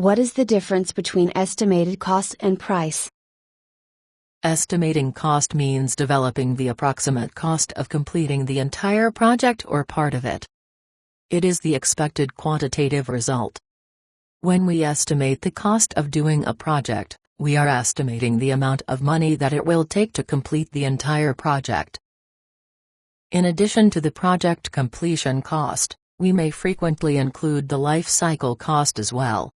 What is the difference between estimated cost and price? Estimating cost means developing the approximate cost of completing the entire project or part of it. It is the expected quantitative result. When we estimate the cost of doing a project, we are estimating the amount of money that it will take to complete the entire project. In addition to the project completion cost, we may frequently include the life cycle cost as well.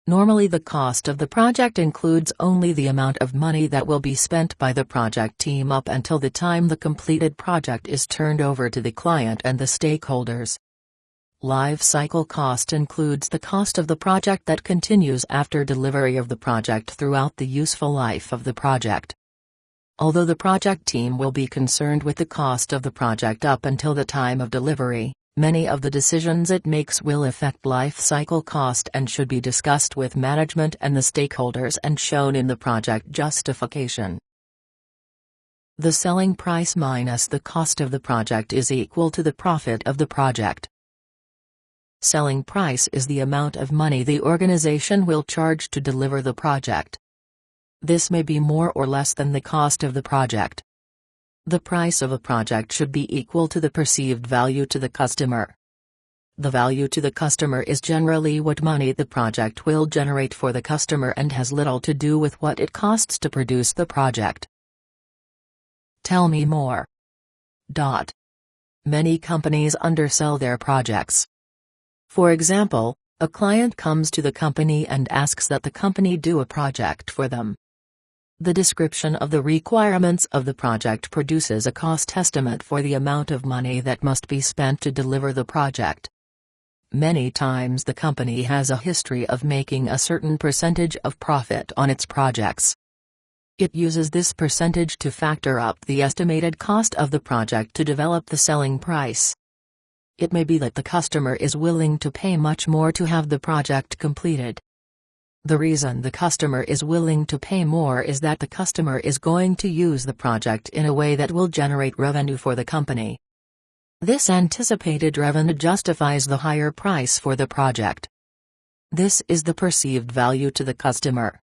Normally the cost of the project includes only the amount of money that will be spent by the project team up until the time the completed project is turned over to the client and the stakeholders. Life cycle cost includes the cost of the project that continues after delivery of the project throughout the useful life of the project. Although the project team will be concerned with the cost of the project up until the time of delivery, many of the decisions it makes will affect life cycle cost and should be discussed with management and the stakeholders and shown in the project justification. The selling price minus the cost of the project is equal to the profit of the project. Selling price is the amount of money the organization will charge to deliver the project. This may be more or less than the cost of the project. The price of a project should be equal to the perceived value to the customer. The value to the customer is generally what money the project will generate for the customer and has little to do with what it costs to produce the project. Tell me more. Many companies undersell their projects. For example, a client comes to the company and asks that the company do a project for them. The description of the requirements of the project produces a cost estimate for the amount of money that must be spent to deliver the project. Many times the company has a history of making a certain percentage of profit on its projects. It uses this percentage to factor up the estimated cost of the project to develop the selling price. It may be that the customer is willing to pay much more to have the project completed. The reason the customer is willing to pay more is that the customer is going to use the project in a way that will generate revenue for the company. This anticipated revenue justifies the higher price for the project. This is the perceived value to the customer.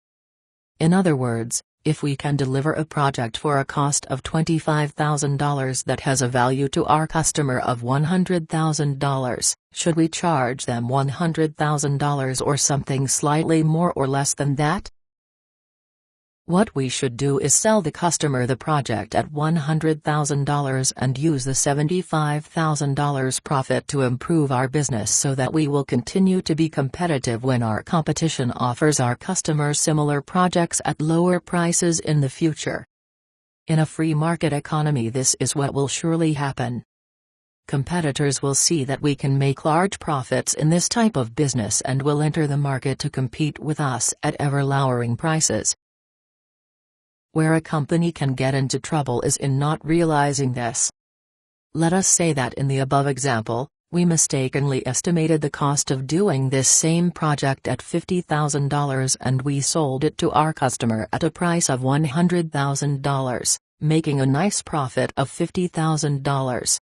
In other words, if we can deliver a project for a cost of $25,000 that has a value to our customer of $100,000, should we charge them $100,000 or something slightly more or less than that? What we should do is sell the customer the project at $100,000 and use the $75,000 profit to improve our business so that we will continue to be competitive when our competition offers our customers similar projects at lower prices in the future. In a free market economy, this is what will surely happen. Competitors will see that we can make large profits in this type of business and will enter the market to compete with us at ever-lowering prices. Where a company can get into trouble is in not realizing this. Let us say that in the above example, we mistakenly estimated the cost of doing this same project at $50,000 and we sold it to our customer at a price of $100,000, making a nice profit of $50,000.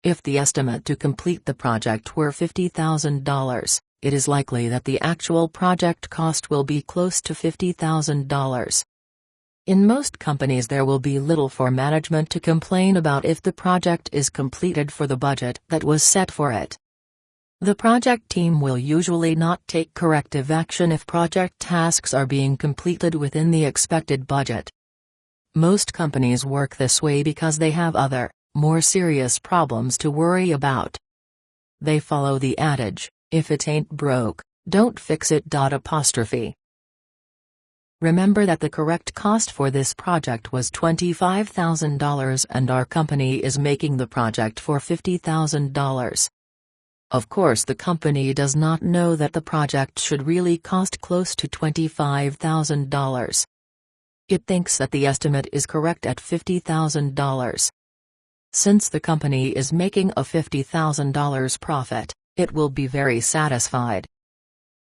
If the estimate to complete the project were $50,000, it is likely that the actual project cost will be close to $50,000. In most companies there will be little for management to complain about if the project is completed for the budget that was set for it. The project team will usually not take corrective action if project tasks are being completed within the expected budget. Most companies work this way because they have other, more serious problems to worry about. They follow the adage, if it ain't broke, don't fix it. Remember that the correct cost for this project was $25,000 and our company is making the project for $50,000. Of course, the company does not know that the project should really cost close to $25,000. It thinks that the estimate is correct at $50,000. Since the company is making a $50,000 profit, it will be very satisfied.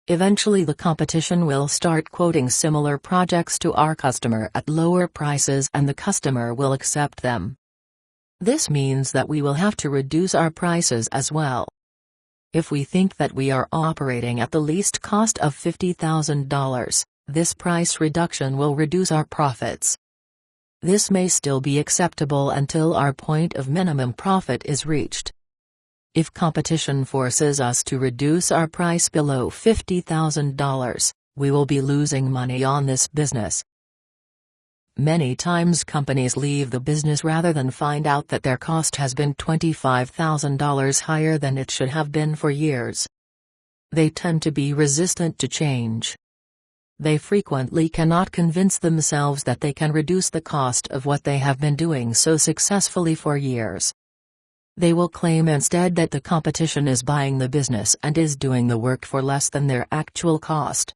Eventually the competition will start quoting similar projects to our customer at lower prices and the customer will accept them. This means that we will have to reduce our prices as well. If we think that we are operating at the least cost of $50,000, this price reduction will reduce our profits. This may still be acceptable until our point of minimum profit is reached. If competition forces us to reduce our price below $50,000, we will be losing money on this business. Many times companies leave the business rather than find out that their cost has been $25,000 higher than it should have been for years. They tend to be resistant to change. They frequently cannot convince themselves that they can reduce the cost of what they have been doing so successfully for years. They will claim instead that the competition is buying the business and is doing the work for less than their actual cost.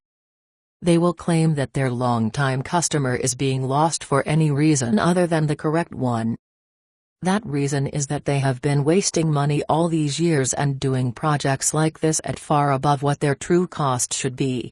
They will claim that their long-time customer is being lost for any reason other than the correct one. That reason is that they have been wasting money all these years and doing projects like this at far above what their true cost should be.